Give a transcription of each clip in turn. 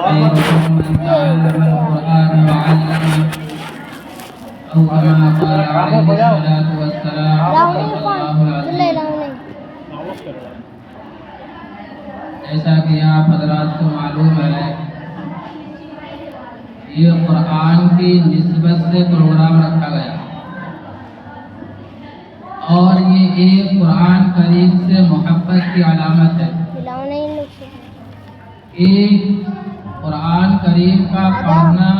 خيركم من تعلم القرآن وعلمه أو كما قال عليه الصلاة والسلام صدق الله العظيم۔ جیسا کہ آپ حضرات کو معلوم ہے، یہ قرآن کی نسبت سے پروگرام رکھا گیا اور یہ ایک قرآن کریم سے محبت کی علامت ہے۔ ایک قرآن کریم کا پڑھنا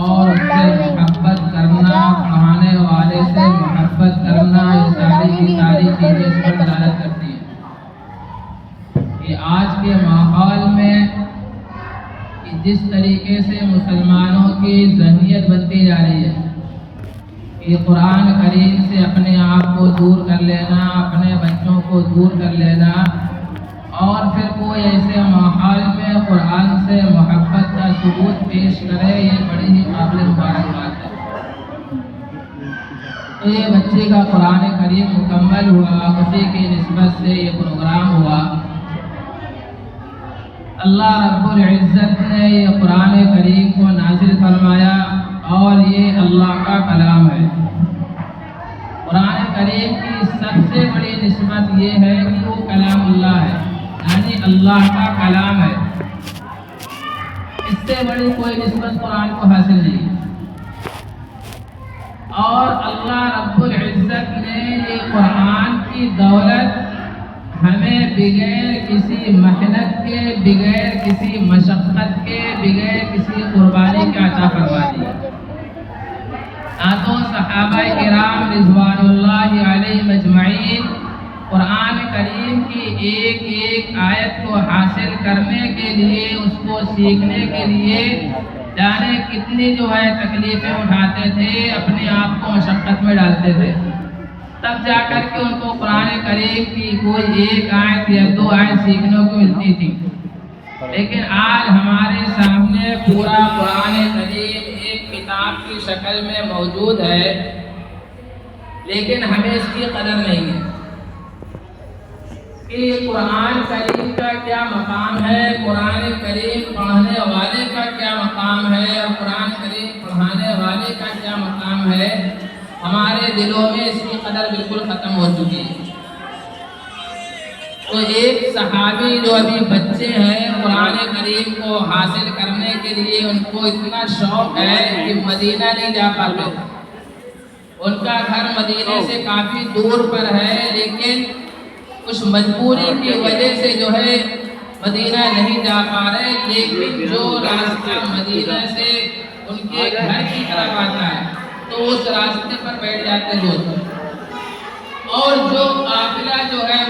اور اس سے محبت کرنا، پڑھانے والے سے محبت کرنا، یہ ساری کی ساری چیزیں اس پر دلالت کرتی ہیں کہ آج کے ماحول میں جس طریقے سے مسلمانوں کی ذہنیت بنتی جا رہی ہے کہ قرآن کریم سے اپنے آپ کو دور کر لینا، اپنے بچوں کو دور کر لینا، اور پھر کوئی ایسے ماحول میں قرآن سے محبت کا ثبوت پیش کرے، یہ بڑی ہی قابل مبارک بات ہے۔ تو یہ بچے کا قرآن کریم مکمل ہوا، اسی کی نسبت سے یہ پروگرام ہوا۔ اللہ رب العزت نے یہ قرآن کریم کو نازل فرمایا اور یہ اللہ کا کلام ہے۔ قرآن کریم کی سب سے بڑی نسبت یہ ہے کہ وہ کلام اللہ ہے، یعنی اللہ کا کلام ہے۔ اس سے بڑی کوئی نسبت قرآن کو حاصل نہیں۔ اور اللہ رب العزت نے یہ قرآن کی دولت ہمیں بغیر کسی محنت کے، بغیر کسی مشقت کے، بغیر کسی قربانی کے عطا فرما دی۔ ساتوں صحابہ کرام رضوان اللہ علیہم اجمعین قرآن کریم کی ایک ایک آیت کو حاصل کرنے کے لیے، اس کو سیکھنے کے لیے جانے کتنی تکلیفیں اٹھاتے تھے، اپنے آپ کو مشقت میں ڈالتے تھے، تب جا کر کے ان کو قرآن کریم کی کوئی ایک آیت یا دو آیت سیکھنے کو ملتی تھی۔ لیکن آج ہمارے سامنے پورا قرآن کریم ایک کتاب کی شکل میں موجود ہے، لیکن ہمیں اس کی قدر نہیں ہے کہ قرآن کریم کا کیا مقام ہے، قرآن کریم پڑھنے والے کا کیا مقام ہے، اور قرآن کریم پڑھانے والے کا کیا مقام ہے۔ ہمارے دلوں میں اس کی قدر بالکل ختم ہو چکی ہے۔ تو ایک صحابی جو ابھی بچے ہیں، قرآن کریم کو حاصل کرنے کے لیے ان کو اتنا شوق ہے کہ مدینہ نہیں جا پاتے، ان کا گھر مدینے سے کافی دور پر ہے، لیکن کچھ مجبوری کی وجہ سے مدینہ نہیں جا پا رہے، لیکن جو راستہ مدینہ سے ان کے گھر کی طرف آتا ہے تو اس راستے پر بیٹھ جاتے لوگ، اور جو قافلہ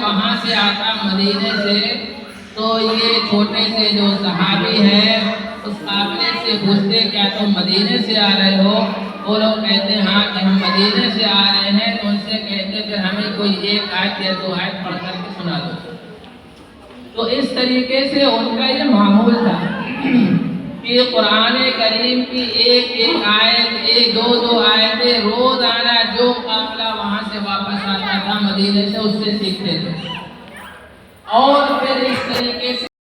وہاں سے آتا مدینے سے، تو یہ چھوٹے سے جو صحابی ہیں اس قافلے سے پوچھتے کیا تم مدینے سے آ رہے ہو؟ وہ لوگ کہتے ہاں کہ ہم مدینے سے آ رہے ہیں۔ تو ان سے کہتے پھر ہمیں کوئی ایک آیت یا دو آیت پڑھ کر کے سنا دو۔ تو اس طریقے سے ان کا یہ معمول تھا کہ قرآن کریم کی ایک ایک آیت، ایک دو آیتیں روزانہ جو قافلہ وہاں سے واپس آتا تھا مدینے سے، اس سے سیکھتے تھے، اور پھر اس طریقے سے